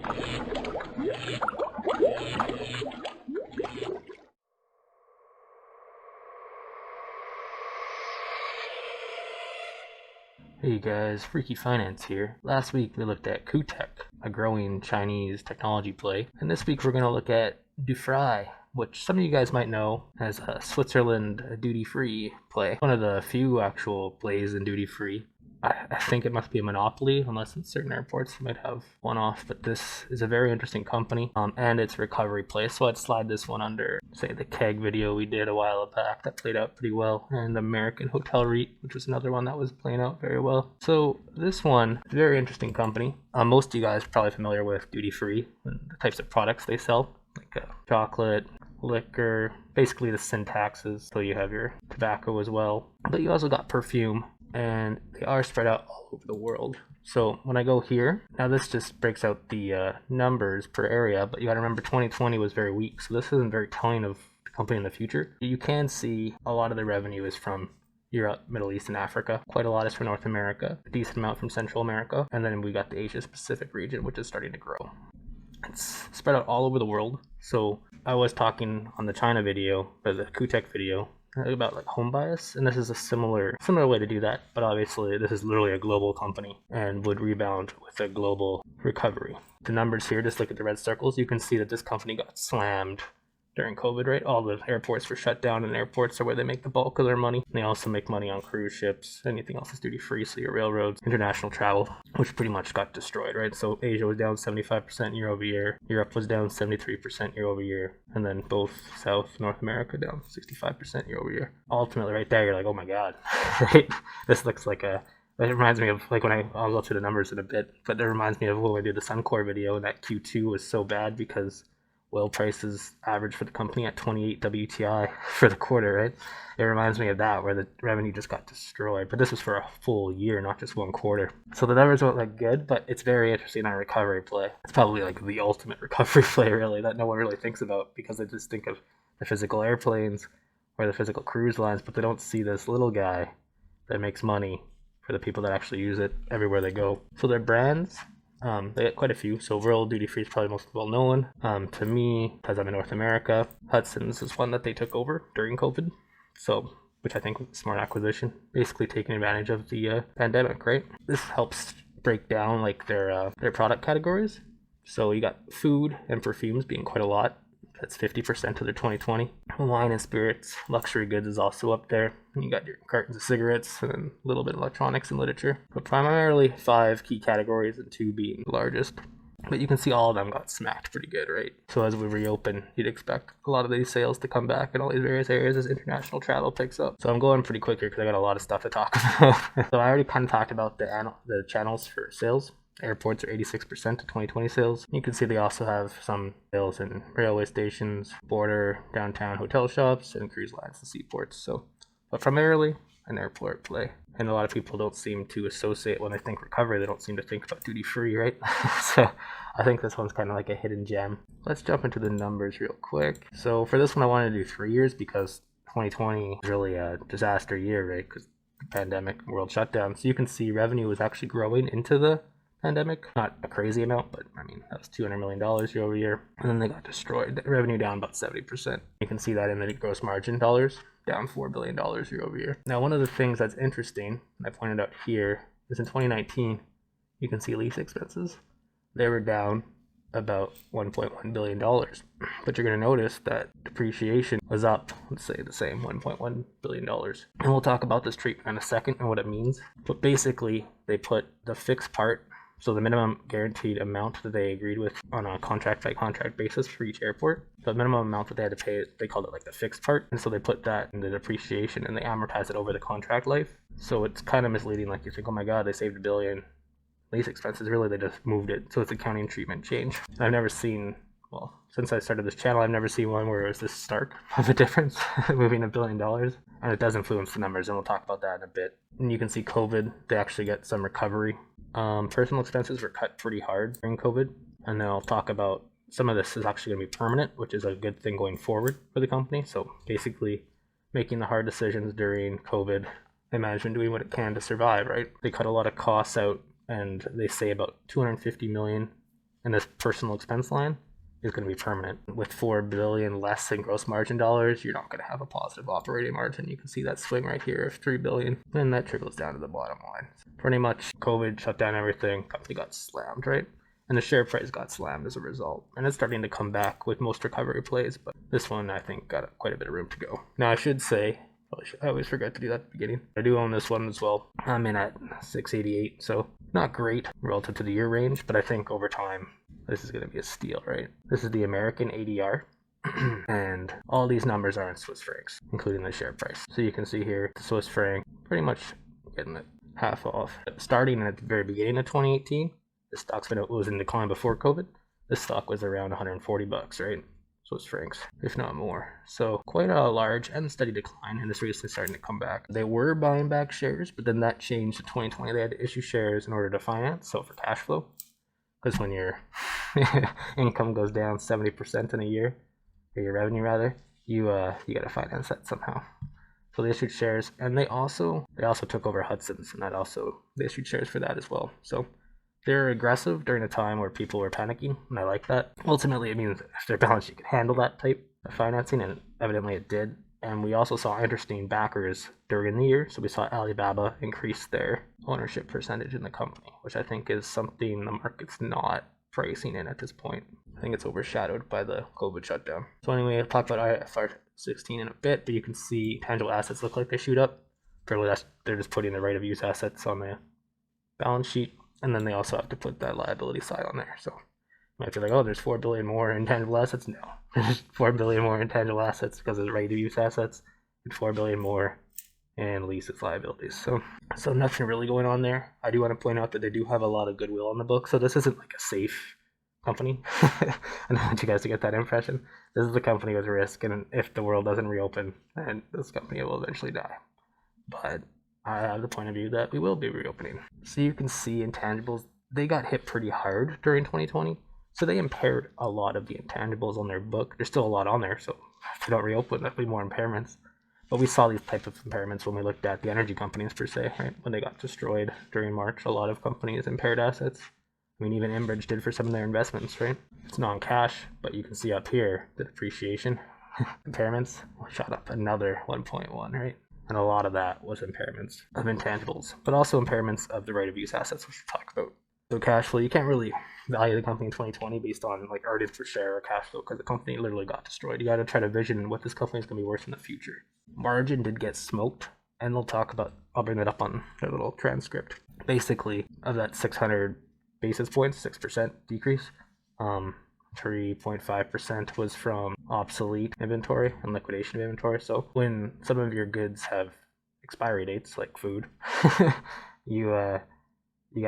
Hey guys, Freaky Finance here. Last week we looked at Qtech, a growing Chinese technology play, and this week we're going to look at DUFRY, which some of you guys might know as a Switzerland duty-free play. One of the few actual plays in duty-free. I think it must be a monopoly, unless in certain airports you might have one off, but this is a very interesting company, and it's a recovery play, so I'd slide this one under, say, the keg video we did a while back that played out pretty well, and American Hotel REIT, which was another one that was playing out very well. So this one, very interesting company. Most of you guys are probably familiar with duty free and the types of products they sell, like chocolate, liquor, basically the syntaxes, so you have your tobacco as well, but you also got perfume, and they are spread out all over the world. So when I go here, now this just breaks out the numbers per area, but you gotta remember 2020 was very weak, so this isn't very telling of the company in the future. You can see a lot of the revenue is from Europe, Middle East, and Africa. Quite a lot is from North America, a decent amount from Central America, and then we got the Asia Pacific region, which is starting to grow. It's spread out all over the world. So I was talking on the China video, or the Qtech video, about like home bias, and this is a similar way to do that, but obviously this is literally a global company and would rebound with a global recovery. The numbers here, just look at the red circles, you can see that this company got slammed during COVID, right? All the airports were shut down, and airports are where they make the bulk of their money. They also make money on cruise ships. Anything else is duty free, so your railroads, international travel, which pretty much got destroyed, right? So Asia was down 75% year over year. Europe was down 73% year over year. And then both South North America down 65% year over year. Ultimately, right there, you're like, oh my God, right? This looks like it reminds me of like when I'll go through the numbers in a bit, but it reminds me of when I did the Suncor video, and that Q2 was so bad because oil prices average for the company at 28 WTI for the quarter, right? It reminds me of that, where the revenue just got destroyed. But this was for a full year, not just one quarter. So the numbers won't look good, but it's very interesting on a recovery play. It's probably like the ultimate recovery play, really, that no one really thinks about, because they just think of the physical airplanes or the physical cruise lines, but they don't see this little guy that makes money for the people that actually use it everywhere they go. So their brands, they got quite a few. So World Duty Free is probably most well known. To me, because I'm in North America, Hudson's is one that they took over during COVID. So, which I think was a smart acquisition, basically taking advantage of the pandemic, right? This helps break down like their product categories. So you got food and perfumes being quite a lot. That's 50% of their 2020. Wine and spirits, luxury goods is also up there. And you got your cartons of cigarettes and then a little bit of electronics and literature. But primarily 5 key categories, and 2 being the largest. But you can see all of them got smacked pretty good, right? So as we reopen, you'd expect a lot of these sales to come back in all these various areas as international travel picks up. So I'm going pretty quick here because I got a lot of stuff to talk about. So I already kind of talked about the channels for sales. Airports are 86% of 2020 sales. You can see they also have some sales in railway stations, border, downtown hotel shops, and cruise lines and seaports. So, but primarily an airport play. And a lot of people don't seem to associate, when they think recovery, they don't seem to think about duty free, right? So I think this one's kind of like a hidden gem. Let's jump into the numbers real quick. So for this one, I wanted to do 3 years because 2020 was really a disaster year, right? Because the pandemic, world shutdown. So you can see revenue was actually growing into the pandemic. Not a crazy amount, but I mean, that was $200 million year over year. And then they got destroyed. The revenue down about 70%. You can see that in the gross margin dollars, down $4 billion year over year. Now, one of the things that's interesting, I pointed out here, is in 2019, you can see lease expenses. They were down about $1.1 billion. But you're going to notice that depreciation was up, let's say the same, $1.1 billion. And we'll talk about this treatment in a second and what it means. But basically, they put the fixed part, so the minimum guaranteed amount that they agreed with on a contract by contract basis for each airport, the minimum amount that they had to pay, they called it like the fixed part. And so they put that in the depreciation and they amortize it over the contract life. So it's kind of misleading. Like you think, oh my God, they saved $1 billion. Lease expenses, really they just moved it. So it's accounting treatment change. And I've never seen, well, since I started this channel, I've never seen one where it was this stark of a difference, moving $1 billion. And it does influence the numbers, and we'll talk about that in a bit. And you can see COVID, they actually get some recovery. Personal expenses were cut pretty hard during COVID. And then I'll talk about some of this is actually going to be permanent, which is a good thing going forward for the company. So basically making the hard decisions during COVID and management doing what it can to survive, right? They cut a lot of costs out, and they say about $250 million and this personal expense line is going to be permanent. With 4 billion less in gross margin dollars, you're not going to have a positive operating margin. You can see that swing right here of 3 billion, and that trickles down to the bottom line. Pretty much COVID shut down everything, company got slammed, right? And the share price got slammed as a result. And it's starting to come back with most recovery plays, but this one I think got quite a bit of room to go. Now I should say, I always forget to do that at the beginning, I do own this one as well. I'm in at 688, so not great relative to the year range, but I think over time this is going to be a steal, right? This is the American ADR, and all these numbers are in Swiss francs, including the share price. So you can see here, the Swiss franc pretty much getting it half off. Starting at the very beginning of 2018, the stock's was in decline before COVID. This stock was around 140 bucks, right? Swiss francs, if not more. So quite a large and steady decline, and it's recently starting to come back. They were buying back shares, but then that changed in 2020. They had to issue shares in order to finance, so for cash flow. Because when your income goes down 70% in a year, or your revenue rather, you got to finance that somehow. So they issued shares, and they also took over Hudson's, and they issued shares for that as well. So they're aggressive during a time where people were panicking, and I like that. Ultimately, it means if their balance sheet could handle that type of financing, and evidently it did. And we also saw interesting backers during the year. So we saw Alibaba increase their ownership percentage in the company, which I think is something the market's not pricing in at this point. I think it's overshadowed by the COVID shutdown. So anyway, I'll talk about IFRS 16 in a bit, but you can see tangible assets look like they shoot up. Apparently they're just putting the right of use assets on the balance sheet, and then they also have to put that liability side on there. So you might feel like, oh, there's 4 billion more in tangible assets. No, there's 4 billion more in tangible assets because of the right of use assets, and 4 billion more in leases liabilities. So nothing really going on there. I do want to point out that they do have a lot of goodwill on the book, so this isn't like a safe company. I don't want you guys to get that impression. This is a company with risk, and if the world doesn't reopen, then this company will eventually die. But I have the point of view that we will be reopening. So you can see intangibles, they got hit pretty hard during 2020. So they impaired a lot of the intangibles on their book. There's still a lot on there, so if they don't reopen, there'll be more impairments. But we saw these type of impairments when we looked at the energy companies per se, right? When they got destroyed during March, a lot of companies impaired assets. I mean, even Enbridge did for some of their investments, right? It's non-cash, but you can see up here the depreciation impairments shot up another 1.1, right? And a lot of that was impairments of intangibles, but also impairments of the right of use assets, which we'll talk about. So cash flow, you can't really value the company in 2020 based on like earnings per share or cash flow because the company literally got destroyed. You got to try to vision what this company is going to be worth in the future. Margin did get smoked, and they'll talk about, I'll bring that up on their little transcript. Basically, of that 600 basis points, 6% decrease, 3.5% was from obsolete inventory and liquidation of inventory. So when some of your goods have expiry dates, like food, you got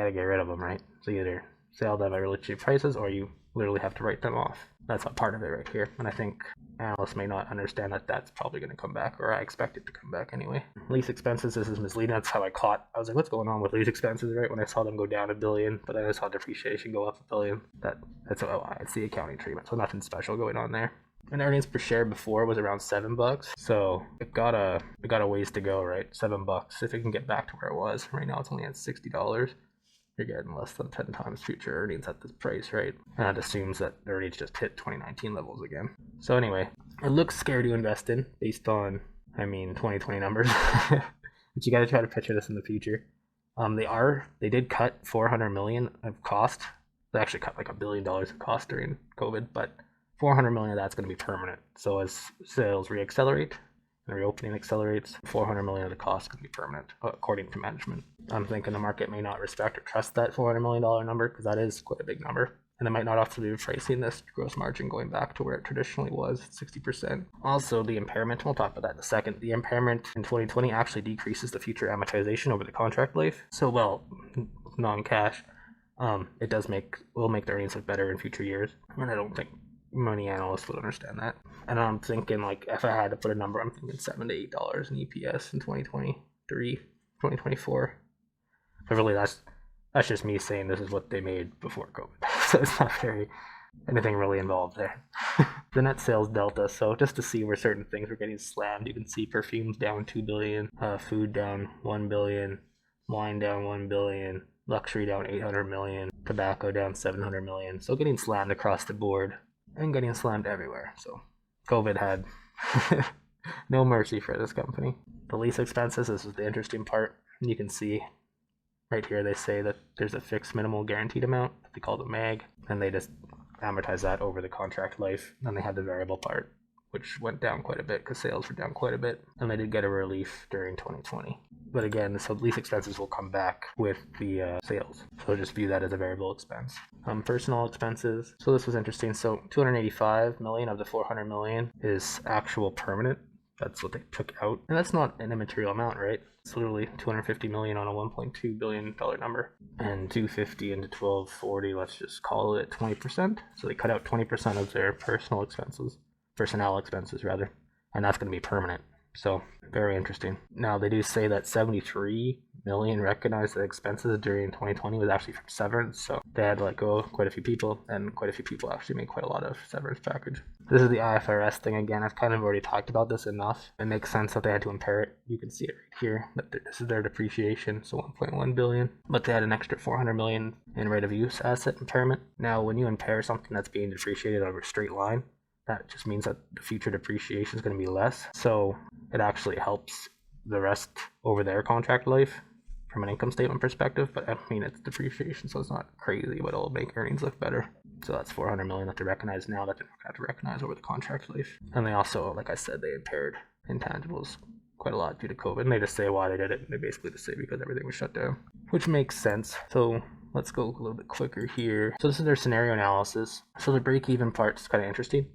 to get rid of them, right? So you either sell them at really cheap prices or you literally have to write them off. That's a part of it right here. And I think analysts may not understand that that's probably going to come back, or I expect it to come back anyway. Lease expenses, this is misleading. That's how I was like, what's going on with lease expenses, right? When I saw them go down $1 billion, but then I saw depreciation go up $1 billion. That's it's the accounting treatment. So nothing special going on there. And earnings per share before was around $7. So it got a ways to go, right? $7. If it can get back to where it was. Right now it's only at $60. You're getting less than 10 times future earnings at this price, right? And that assumes that the earnings just hit 2019 levels again. So anyway, it looks scary to invest in based on, 2020 numbers. But you got to try to picture this in the future. They did cut $400 million of cost. They actually cut like $1 billion of cost during COVID, but $400 million of that's going to be permanent. So as sales reaccelerate and reopening accelerates, $400 million of the cost could be permanent, according to management. I'm thinking the market may not respect or trust that $400 million number because that is quite a big number. And they might not also be pricing this gross margin going back to where it traditionally was, 60%. Also, the impairment, we'll talk about that in a second. The impairment in 2020 actually decreases the future amortization over the contract life. So, well, non-cash, will make the earnings look better in future years. And I don't think many analysts would understand that. And I'm thinking, like, if I had to put a number, I'm thinking $7 to $8 in EPS in 2023, 2024. But really, that's just me saying this is what they made before COVID. So it's not anything really involved there. The net sales delta. So just to see where certain things were getting slammed, you can see perfumes down $2 billion, food down $1 billion, wine down $1 billion, luxury down 800 million, tobacco down 700 million. So getting slammed across the board and getting slammed everywhere. So COVID had no mercy for this company. The lease expenses, this is the interesting part. You can see right here they say that there's a fixed minimal guaranteed amount, they call the MAG, and they just amortize that over the contract life. Then they have the variable part, which went down quite a bit because sales were down quite a bit, and they did get a relief during 2020. But again, so lease expenses will come back with the sales, so just view that as a variable expense. Personal expenses, so this was interesting. So 285 million of the 400 million is actual permanent. That's what they took out, and that's not an immaterial amount, right? It's literally 250 million on a 1.2 billion dollar number, and 250 into 1240, let's just call it 20%. So they cut out 20% of their personnel expenses rather, and that's going to be permanent. So very interesting. Now they do say that 73 million recognized the expenses during 2020 was actually from severance, so they had to let go of quite a few people, and quite a few people actually made quite a lot of severance package. This is the IFRS thing again. I've kind of already talked about this enough. It makes sense that they had to impair it. You can see it right here, that this is their depreciation, so 1.1 billion, but they had an extra 400 million in right of use asset impairment. Now when you impair something that's being depreciated over a straight line, that just means that the future depreciation is going to be less, so it actually helps the rest over their contract life from an income statement perspective. But I mean, it's depreciation, so it's not crazy, but it'll make earnings look better. So that's 400 million that they recognize now that they don't have to recognize over the contract life. And they also, like I said, they impaired intangibles quite a lot due to COVID, and they just say why they did it, and they basically just say because everything was shut down, which makes sense. So let's go a little bit quicker here. So this is their scenario analysis. So the break-even part is kind of interesting.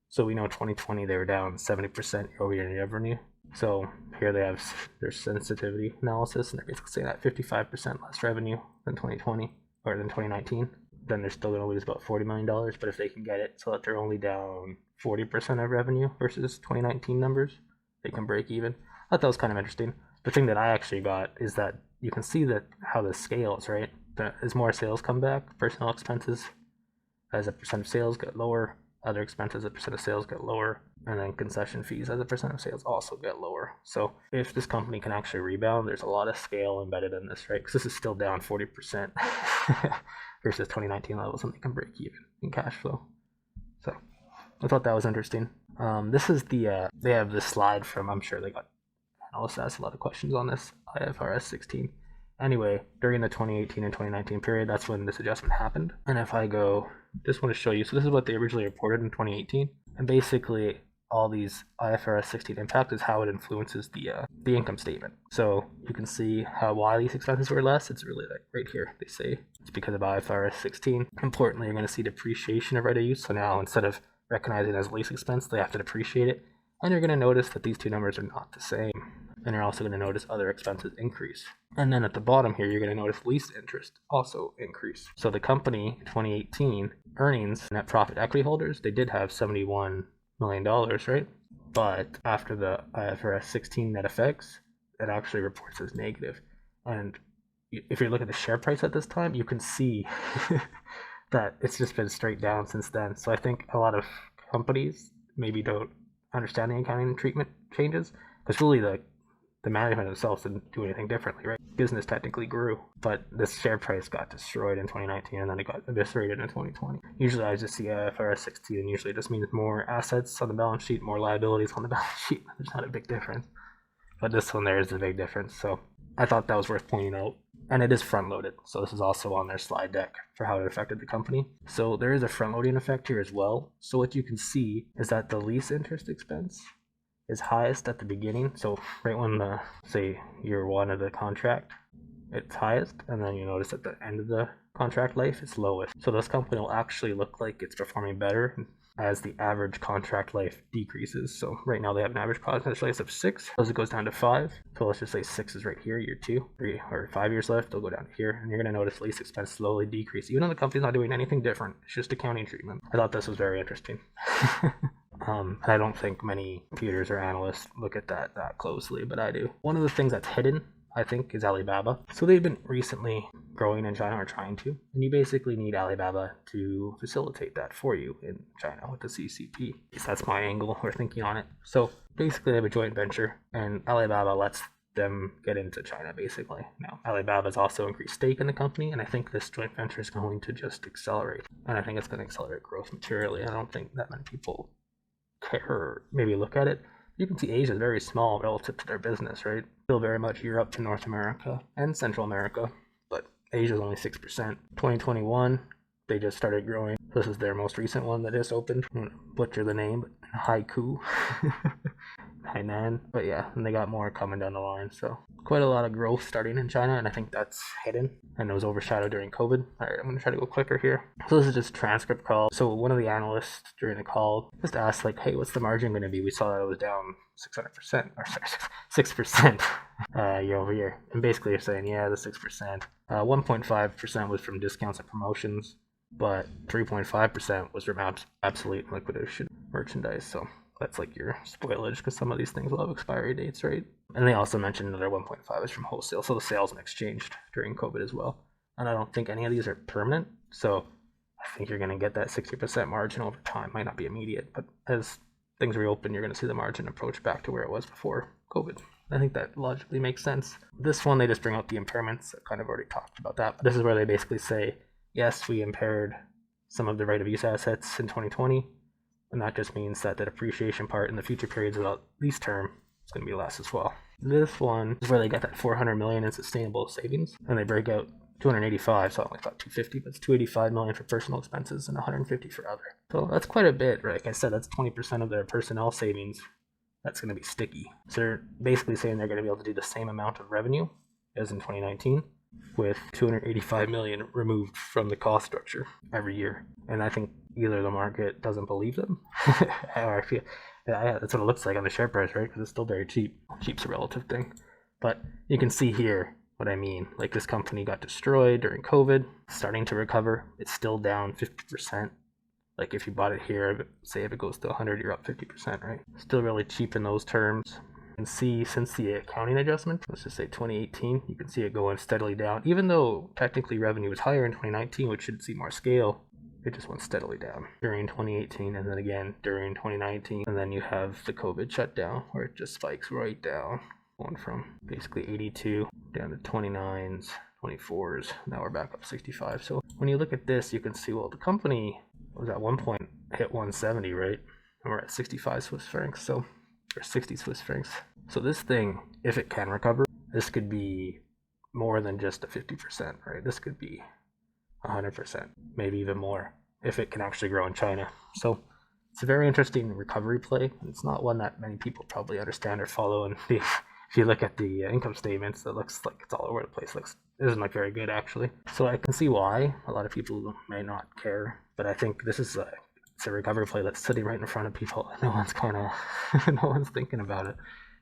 So we know 2020 they were down 70% year-over-year in revenue. So here they have their sensitivity analysis, and they're basically saying that 55% less revenue than 2020 or than 2019, then they're still going to lose about $40 million. But if they can get it so that they're only down 40% of revenue versus 2019 numbers, they can break even. I thought that was kind of interesting. The thing that I actually got is that you can see that how this scales, right? As more sales come back, personnel expenses as a percent of sales get lower, other expenses as a percent of sales get lower, and then concession fees as a percent of sales also get lower. So if this company can actually rebound, there's a lot of scale embedded in this, right? Because this is still down 40% versus 2019 levels, and they can break even in cash flow. So I thought that was interesting. This is the, they have this slide from, I'm sure they got analysts asked a lot of questions on this, IFRS 16. Anyway, during the 2018 and 2019 period, that's when this adjustment happened. And if I go, just want to show you, so this is what they originally reported in 2018. And basically, all these IFRS 16 impact is how it influences the income statement. So you can see why these expenses were less. It's really like right here. They say it's because of IFRS 16. Importantly, you're going to see depreciation of right of use. So now instead of recognizing it as lease expense, they have to depreciate it. And you're going to notice that these two numbers are not the same. And you're also going to notice other expenses increase. And then at the bottom here, you're going to notice lease interest also increase. So the company, 2018, earnings, net profit equity holders, they did have $71 million, right? But after the IFRS 16 net effects, it actually reports as negative. And if you look at the share price at this time, you can see that it's just been straight down since then. So I think a lot of companies maybe don't understand the accounting treatment changes, because really the management themselves didn't do anything differently, right? Business technically grew, but the share price got destroyed in 2019, and then it got eviscerated in 2020. Usually I just see IFRS 16, and usually it just means more assets on the balance sheet, more liabilities on the balance sheet. There's not a big difference. But this one there is a big difference, so I thought that was worth pointing out. And it is front-loaded, so this is also on their slide deck for how it affected the company. So there is a front-loading effect here as well. So what you can see is that the lease interest expense is highest at the beginning. So right when the, say, year one of the contract, it's highest, and then you notice at the end of the contract life, it's lowest. So this company will actually look like it's performing better as the average contract life decreases. So right now they have an average contract life of 6. As it goes down to 5, so let's just say 6 is right here, year 2, 3 or 5 years left, they'll go down here, and you're going to notice lease expense slowly decrease, even though the company's not doing anything different. It's just accounting treatment. I thought this was very interesting. I don't think many computers or analysts look at that closely, but I do. One of the things that's hidden, I think, is Alibaba. So they've been recently growing in China, or trying to, and you basically need Alibaba to facilitate that for you in China with the CCP. At least that's my angle or thinking on it. So basically they have a joint venture, and Alibaba lets them get into China, basically. Now, Alibaba's also increased stake in the company, and I think this joint venture is going to just accelerate. And I think it's going to accelerate growth materially. I don't think that many people care or maybe look at it. You can see Asia is very small relative to their business, right? Still very much Europe to North America and Central America, but Asia is only 6%. 2021, they just started growing. This is their most recent one that just opened. I'm gonna butcher the name, but Haiku. Hainan. But yeah, and they got more coming down the line. So quite a lot of growth starting in China, and I think that's hidden and it was overshadowed during COVID. All right, I'm going to try to go quicker here. So this is just transcript call. So one of the analysts during the call just asked like, hey, what's the margin going to be? We saw that it was down 600%, or sorry, 6% year over year. And basically you're saying, yeah, the 6%. 1.5% was from discounts and promotions, but 3.5% was from absolute liquidation merchandise. So that's like your spoilage, because some of these things will have expiry dates, right? And they also mentioned another 1.5 is from wholesale. So the sales mix changed during COVID as well. And I don't think any of these are permanent. So I think you're going to get that 60% margin over time. Might not be immediate, but as things reopen, you're going to see the margin approach back to where it was before COVID. I think that logically makes sense. This one, they just bring out the impairments. I kind of already talked about that. But this is where they basically say, yes, we impaired some of the right of use assets in 2020. And that just means that the depreciation part in the future periods of the lease term is going to be less as well. This one is where they get that 400 million in sustainable savings, and they break out 285, so I only thought 250, but it's 285 million for personal expenses and 150 for other. So that's quite a bit, right? Like I said, that's 20% of their personnel savings. That's going to be sticky. So they're basically saying they're going to be able to do the same amount of revenue as in 2019 with 285 million removed from the cost structure every year. And I think either the market doesn't believe them, or I feel that's what it looks like on the share price, right? Because it's still very cheap. Cheap's a relative thing. But you can see here what I mean. Like, this company got destroyed during COVID, starting to recover. It's still down 50%. Like, if you bought it here, say if it goes to 100, you're up 50%, right? Still really cheap in those terms. You can see since the accounting adjustment, let's just say 2018, you can see it going steadily down. Even though technically revenue was higher in 2019, which should see more scale, it just went steadily down during 2018 and then again during 2019. And then you have the COVID shutdown where it just spikes right down, going from basically 82 down to 29s, 24s. Now we're back up 65. So when you look at this, you can see, well, the company was at one point hit 170, right? And we're at 65 Swiss francs, so, or 60 Swiss francs. So this thing, if it can recover, this could be more than just a 50%, right? This could be 100%, maybe even more, if it can actually grow in China. So it's a very interesting recovery play. It's not one that many people probably understand or follow. And if you look at the income statements, it looks like it's all over the place. It doesn't look very good, actually. So I can see why a lot of people may not care. But I think this is it's a recovery play that's sitting right in front of people. No one's thinking about it.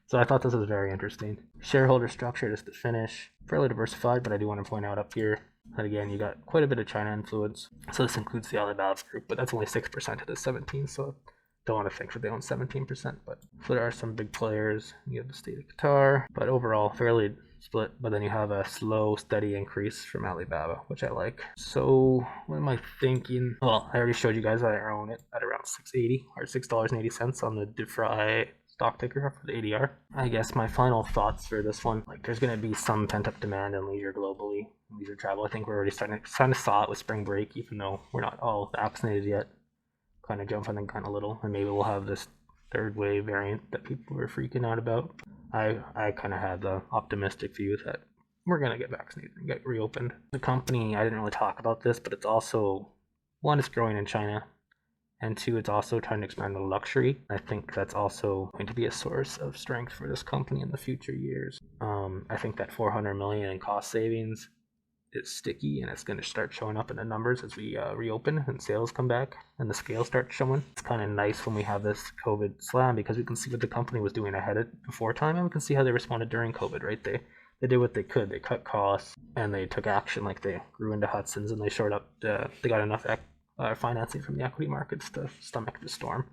So I thought this was very interesting. Shareholder structure, just to finish, fairly diversified, but I do want to point out up here that again, you got quite a bit of China influence. So this includes the Alibaba group, but that's only 6% of the 17. So don't want to think that they own 17%. But so there are some big players. You have the state of Qatar, but overall fairly split. But then you have a slow, steady increase from Alibaba, which I like. So what am I thinking? Well, I already showed you guys that I own it at around $6.80 or $6.80 on the DUFRY stock ticker for the ADR. I guess my final thoughts for this one, like, there's going to be some pent-up demand in leisure globally, leisure travel. I think we're already starting to saw it with spring break, even though we're not all vaccinated yet. Kind of jumping in kind of little, and maybe we'll have this third wave variant that people were freaking out about. I kind of had the optimistic view that we're going to get vaccinated and get reopened. The company, I didn't really talk about this, but it's also, one, it's growing in China, and two, it's also trying to expand the luxury. I think that's also going to be a source of strength for this company in the future years. I think that 400 million in cost savings is sticky, and it's going to start showing up in the numbers as we reopen and sales come back and the scale starts showing. It's kind of nice when we have this COVID slam, because we can see what the company was doing ahead of before time, and we can see how they responded during COVID, right? They did what they could. They cut costs and they took action. Like, they grew into Hudson's and they shored up. They got enough financing from the equity markets to stomach the storm.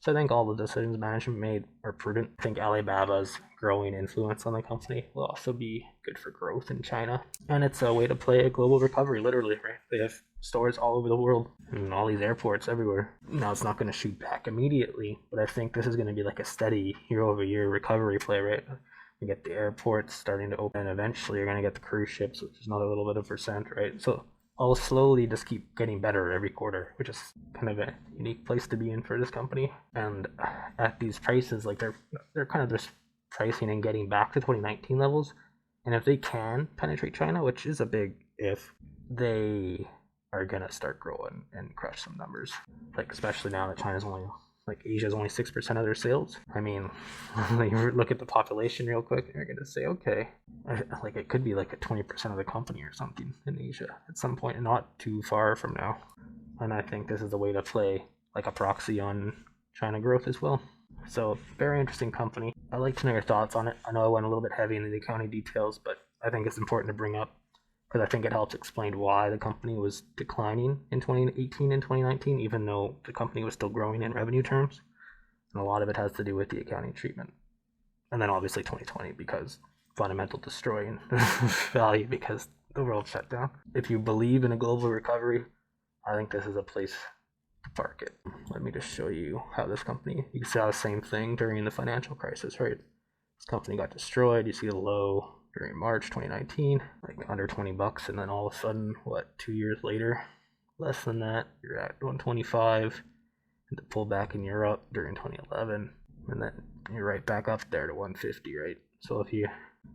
So I think all the decisions management made are prudent. I think Alibaba's growing influence on the company will also be good for growth in China. And it's a way to play a global recovery, literally, right? They have stores all over the world and all these airports everywhere. Now, it's not going to shoot back immediately, but I think this is going to be like a steady year-over-year recovery play, right? You get the airports starting to open. Eventually, you're going to get the cruise ships, which is another little bit of percent, right? So I'll slowly just keep getting better every quarter, which is kind of a unique place to be in for this company. And at these prices, like they're kind of just pricing and getting back to 2019 levels. And if they can penetrate China, which is a big if, they are gonna start growing and crush some numbers. Like especially now that China's only Asia's only 6% of their sales. I mean, you look at the population real quick, and you're gonna say, okay, like it could be like a 20% of the company or something in Asia at some point, not too far from now. And I think this is a way to play like a proxy on China growth as well. So very interesting company. I'd like to know your thoughts on it. I know I went a little bit heavy into the accounting details, but I think it's important to bring up because I think it helps explain why the company was declining in 2018 and 2019, even though the company was still growing in revenue terms. And a lot of it has to do with the accounting treatment. And then obviously 2020 because fundamental destroying value because the world shut down. If you believe in a global recovery, I think this is a place to park it. Let me just show you how this company, you saw the same thing during the financial crisis, right? This company got destroyed. You see the low during March 2019, like under 20 bucks, and then all of a sudden, 2 years later, less than that, you're at 125, and the pullback in Europe during 2011, and then you're right back up there to 150, right? So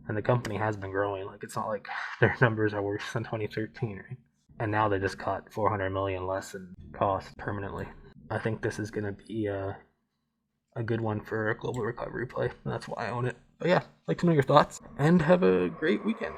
and the company has been growing, like it's not like their numbers are worse than 2013, right? And now they just cut 400 million less in cost permanently. I think this is going to be a good one for a global recovery play, and that's why I own it. But yeah, I'd like to know your thoughts, and have a great weekend.